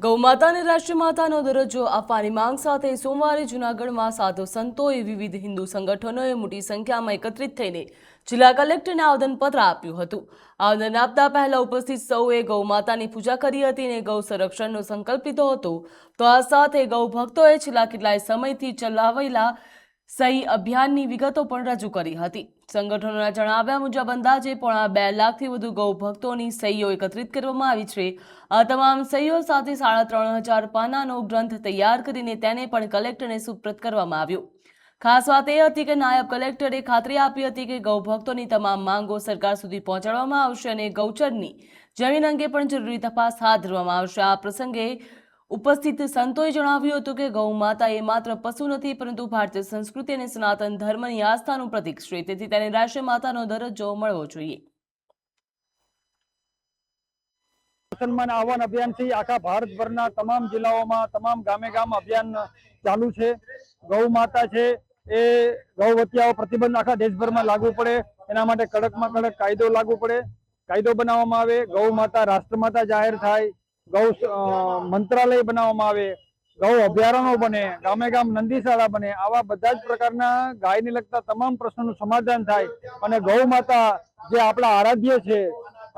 ગૌમાતાને રાષ્ટ્રીય માતાનો દરજ્જો આપવાની માંગ સાથે સોમવારે જૂનાગઢમાં સાધુ સંતોએ વિવિધ હિન્દુ સંગઠનોએ મોટી સંખ્યામાં એકત્રિત થઈને જિલ્લા કલેક્ટરને આવેદનપત્ર આપ્યું હતું। આવેદન આપતા પહેલા ઉપસ્થિત સૌએ ગૌમાતાની પૂજા કરી હતી અને ગૌ સંરક્ષણનો સંકલ્પ લીધો હતો। તો આ સાથે ગૌ ભક્તોએ છેલ્લા કેટલાય સમયથી ચલાવેલા સહી અભિયાનની વિગતો પણ રજૂ કરી હતી। સંગઠનોના જણાવ્યા મુજબ અંદાજે 2.5 લાખથી વધુ ગૌ ભક્તોની સહીઓ એકત્રિત કરવામાં આવી છે। આ તમામ સહીઓ સાથે 3500 પાનાનો ગ્રંથ તૈયાર કરીને તેને પણ કલેક્ટરને સુપ્રત કરવામાં આવ્યો। ખાસ વાત એ હતી કે નાયબ કલેક્ટરે ખાતરી આપી હતી કે ગૌ ભક્તોની તમામ માંગો સરકાર સુધી પહોંચાડવામાં આવશે અને ગૌચરની જમીન અંગે પણ જરૂરી તપાસ હાથ ધરવામાં આવશે। આ પ્રસંગે ઉપસ્થિત સંતોએ જણાવ્યું હતું કે ગૌ માતા એ માત્ર પશુ નથી પરંતુ ભારતીય સંસ્કૃતિ અને સનાતન ધર્મની આસ્થાનું પ્રતીક છે, તેથી તેને રાષ્ટ્રીય માતાનો દરજ્જો મળવો જોઈએ। સન્માન આહવાન અભિયાનથી આખા ભારતભરના તમામ જિલ્લાઓમાં તમામ ગામે ગામ અભિયાન ચાલુ છે। ગૌ માતા છે એ ગૌ હત્યાઓ પ્રતિબંધ આખા દેશભરમાં લાગુ પડે એના માટે કડકમાં કડક કાયદો લાગુ પડે, કાયદો બનાવવામાં આવે। ગૌ માતા રાષ્ટ્રમાતા જાહેર થાય, ગૌ મંત્રાલય બનાવવામાં આવે, ગૌ અભયારણ્યો બને, ગામે ગામ નંદીશાળા બને, આવા બધા જ પ્રકારના ગાયને લગતા તમામ પ્રશ્નોનું સમાધાન થાય અને ગૌ માતા જે આપણા આરાધ્ય છે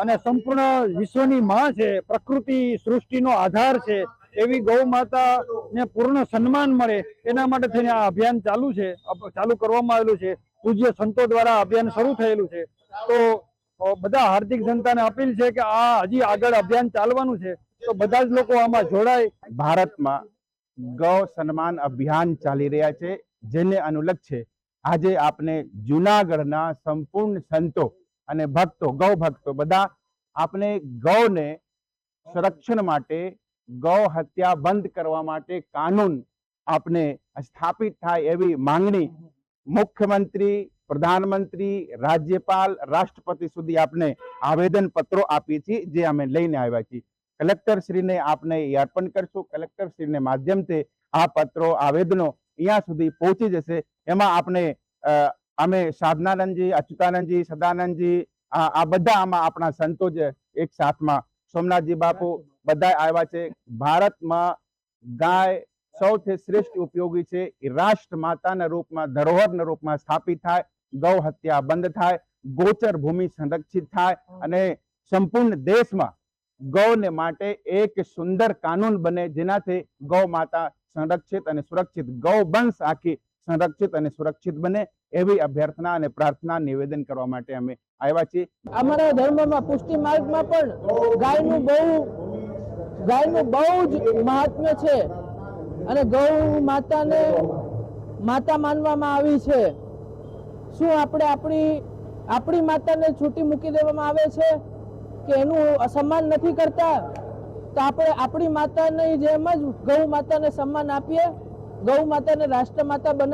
અને સંપૂર્ણ વિશ્વની માં છે, પ્રકૃતિ સૃષ્ટિનો આધાર છે, એવી ગૌ માતાને પૂર્ણ સન્માન મળે એના માટે થઈને આ અભિયાન ચાલુ કરવામાં આવેલું છે। પૂજ્ય સંતો દ્વારા અભિયાન શરૂ થયેલું છે। તો બધા હાર્દિક જનતાને અપીલ છે કે આ હજી આગળ અભિયાન ચાલવાનું છે, તો બધા જ લોકો આમાં જોડાય। ભારતમાં ગૌ સન્માન અભિયાન ચાલી રહ્યા છે, જેને અનુલક્ષે આજે આપણે જૂનાગઢના સંપૂર્ણ સંતો અને ભક્તો, ગૌ ભક્તો બધા આપણે ગૌને સંરક્ષણ માટે, ગૌ હત્યા બંધ કરવા માટે કાનૂન આપણે સ્થાપિત થાય એવી માંગણી મુખ્યમંત્રી, પ્રધાનમંત્રી, રાજ્યપાલ, રાષ્ટ્રપતિ સુધી આપણે આવેદન પત્રો આપીએ છીએ, જે અમે લઈને આવ્યા છીએ। કલેક્ટર શ્રીને આપણે અર્પણ કરશું। કલેક્ટર શ્રીને માધ્યમથી આ પત્રો, આવેદનો અહીંયા સુધી પહોંચી જશે। એમાં આપણે અમે સાધનાનંદજી, અચ્યુતાનંદજી, સદાનંદજી આ બધા આમાં આપણા સંતો જ એક સાથમાં, સોમનાથજી બાપુ બધા આવ્યા છે। ભારતમાં ગાય સૌથી શ્રેષ્ઠ ઉપયોગી છે, એ રાષ્ટ્ર માતાના રૂપમાં, ધરોહરના રૂપમાં સ્થાપિત થાય, ગૌ હત્યા બંધ થાય, ગોચર ભૂમિ સંરક્ષિત થાય અને સંપૂર્ણ દેશમાં ગૌને માટે એક સુંદર કાનૂન બને, જેનાથી ગૌ માતા સંરક્ષિત અને સુરક્ષિત, ગૌ વંશ આખી સંરક્ષિત અને સુરક્ષિત બને એવી અભ્યર્થના અને પ્રાર્થના નિવેદન કરવા માટે અમે આવ્યા છીએ। અમારા ધર્મમાં પુષ્ટિ માર્ગમાં પણ ગાયનું બહુ જ મહાત્મ્ય છે અને ગૌ માતાને માતા માનવામાં આવી છે। શું આપણે આપણી માતાને છૂટી મૂકી દેવામાં આવે છે કે એનું સન્માન નથી કરતા? તો આપણે આપણી માતાની જેમ જ ગૌ માતાને સન્માન આપીએ, ગૌ માતાને રાષ્ટ્ર માતા બનાવીએ।